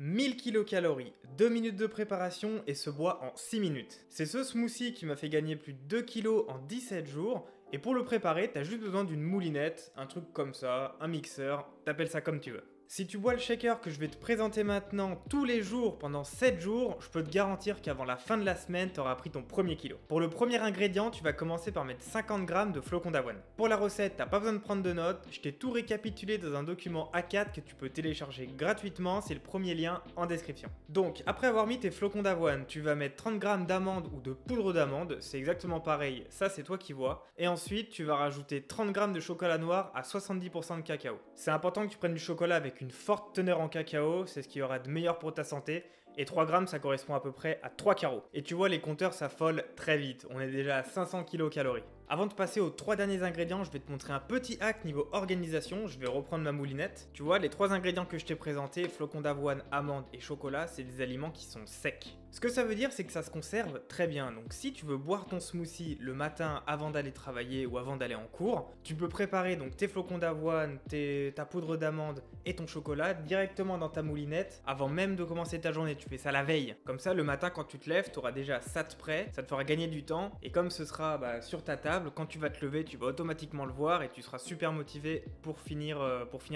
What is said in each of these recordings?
1000 kilocalories, 2 minutes de préparation et se boit en 6 minutes. C'est ce smoothie qui m'a fait gagner plus de 2 kilos en 17 jours. Et pour le préparer, t'as juste besoin d'une moulinette, un truc comme ça, un mixeur, t'appelles ça comme tu veux. Si tu bois le shaker que je vais te présenter maintenant tous les jours pendant 7 jours, je peux te garantir qu'avant la fin de la semaine, tu auras pris ton premier kilo. Pour le premier ingrédient, tu vas commencer par mettre 50 g de flocons d'avoine. Pour la recette, t'as pas besoin de prendre de notes, je t'ai tout récapitulé dans un document A4 que tu peux télécharger gratuitement, c'est le premier lien en description. Donc, après avoir mis tes flocons d'avoine, tu vas mettre 30 g d'amandes ou de poudre d'amande, c'est exactement pareil, ça c'est toi qui vois. Et ensuite, tu vas rajouter 30 g de chocolat noir à 70% de cacao. C'est important que tu prennes du chocolat avec une forte teneur en cacao, c'est ce qui y aura de meilleur pour ta santé, et 3 grammes ça correspond à peu près à 3 carreaux. Et tu vois, les compteurs s'affolent très vite, on est déjà à 500 kilocalories. Avant de passer aux 3 derniers ingrédients, je vais te montrer un petit hack niveau organisation, je vais reprendre ma moulinette. Tu vois, les 3 ingrédients que je t'ai présentés, flocons d'avoine, amandes et chocolat, c'est des aliments qui sont secs. Ce que ça veut dire, c'est que ça se conserve très bien, donc si tu veux boire ton smoothie le matin avant d'aller travailler ou avant d'aller en cours, tu peux préparer donc tes flocons d'avoine, ta poudre d'amande et ton chocolat directement dans ta moulinette avant même de commencer ta journée. Tu fais ça la veille. Comme ça, le matin, quand tu te lèves, tu auras déjà ça de prêt, ça te fera gagner du temps. Et comme ce sera sur ta table, quand tu vas te lever, tu vas automatiquement le voir et tu seras super motivé pour finir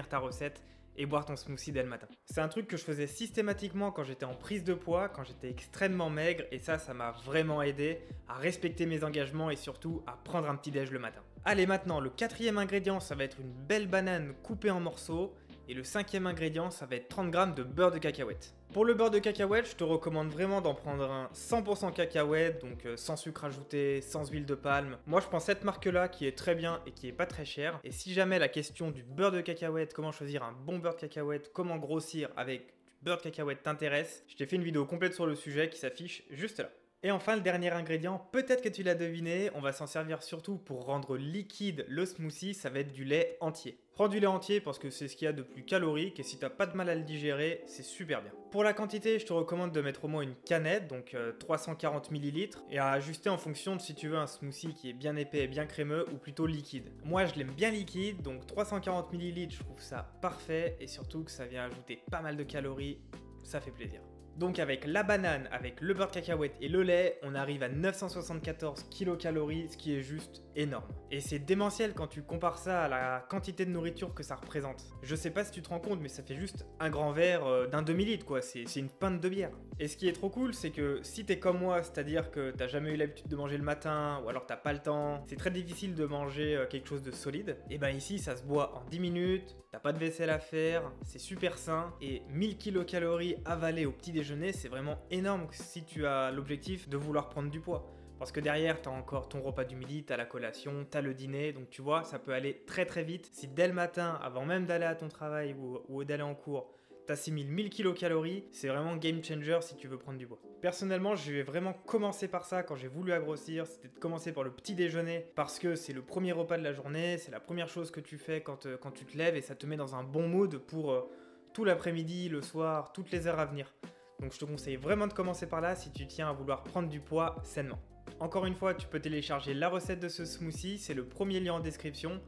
ta recette et boire ton smoothie dès le matin. C'est un truc que je faisais systématiquement quand j'étais en prise de poids, quand j'étais extrêmement maigre, et ça m'a vraiment aidé à respecter mes engagements et surtout à prendre un petit déj le matin. Allez, maintenant, le 4e ingrédient, ça va être une belle banane coupée en morceaux. Et le 5e ingrédient, ça va être 30 g de beurre de cacahuète. Pour le beurre de cacahuète, je te recommande vraiment d'en prendre un 100% cacahuète, donc sans sucre ajouté, sans huile de palme. Moi, je prends cette marque-là qui est très bien et qui est pas très chère. Et si jamais la question du beurre de cacahuète, comment choisir un bon beurre de cacahuète, comment grossir avec du beurre de cacahuète t'intéresse, je t'ai fait une vidéo complète sur le sujet qui s'affiche juste là. Et enfin, le dernier ingrédient, peut-être que tu l'as deviné, on va s'en servir surtout pour rendre liquide le smoothie, ça va être du lait entier. Prends du lait entier parce que c'est ce qu'il y a de plus calorique et si t'as pas de mal à le digérer, c'est super bien. Pour la quantité, je te recommande de mettre au moins une canette, donc 340 ml, et à ajuster en fonction de si tu veux un smoothie qui est bien épais et bien crémeux ou plutôt liquide. Moi, je l'aime bien liquide, donc 340 ml, je trouve ça parfait et surtout que ça vient ajouter pas mal de calories, ça fait plaisir. Donc avec la banane, avec le beurre de cacahuète et le lait, on arrive à 974 kilocalories, ce qui est juste énorme. Et c'est démentiel quand tu compares ça à la quantité de nourriture que ça représente. Je sais pas si tu te rends compte, mais ça fait juste un grand verre d'un demi-litre quoi, c'est une pinte de bière. Et ce qui est trop cool, c'est que si t'es comme moi, c'est-à-dire que t'as jamais eu l'habitude de manger le matin, ou alors t'as pas le temps, c'est très difficile de manger quelque chose de solide, et ben ici ça se boit en 10 minutes, t'as pas de vaisselle à faire, c'est super sain, et 1000 kilocalories avalées au petit déjeuner, c'est vraiment énorme si tu as l'objectif de vouloir prendre du poids. Parce que derrière, tu as encore ton repas du midi, tu as la collation, tu as le dîner, donc tu vois, ça peut aller très très vite. Si dès le matin, avant même d'aller à ton travail ou d'aller en cours, tu assimiles 1000 kilocalories, c'est vraiment game changer si tu veux prendre du poids. Personnellement, je vais vraiment commencer par ça quand j'ai voulu grossir, c'était de commencer par le petit déjeuner parce que c'est le premier repas de la journée, c'est la première chose que tu fais quand tu te lèves et ça te met dans un bon mood pour tout l'après-midi, le soir, toutes les heures à venir. Donc je te conseille vraiment de commencer par là si tu tiens à vouloir prendre du poids sainement. Encore une fois, tu peux télécharger la recette de ce smoothie, c'est le premier lien en description.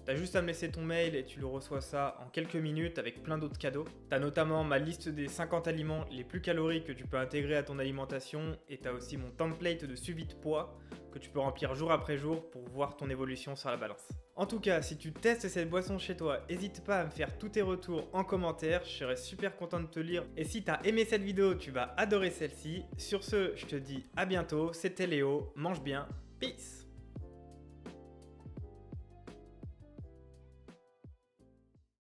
T'as juste à me laisser ton mail et tu le reçois ça en quelques minutes avec plein d'autres cadeaux. T'as notamment ma liste des 50 aliments les plus caloriques que tu peux intégrer à ton alimentation et t'as aussi mon template de suivi de poids que tu peux remplir jour après jour pour voir ton évolution sur la balance. En tout cas, si tu testes cette boisson chez toi, n'hésite pas à me faire tous tes retours en commentaire, je serais super content de te lire. Et si t'as aimé cette vidéo, tu vas adorer celle-ci. Sur ce, je te dis à bientôt, c'était Léo, mange bien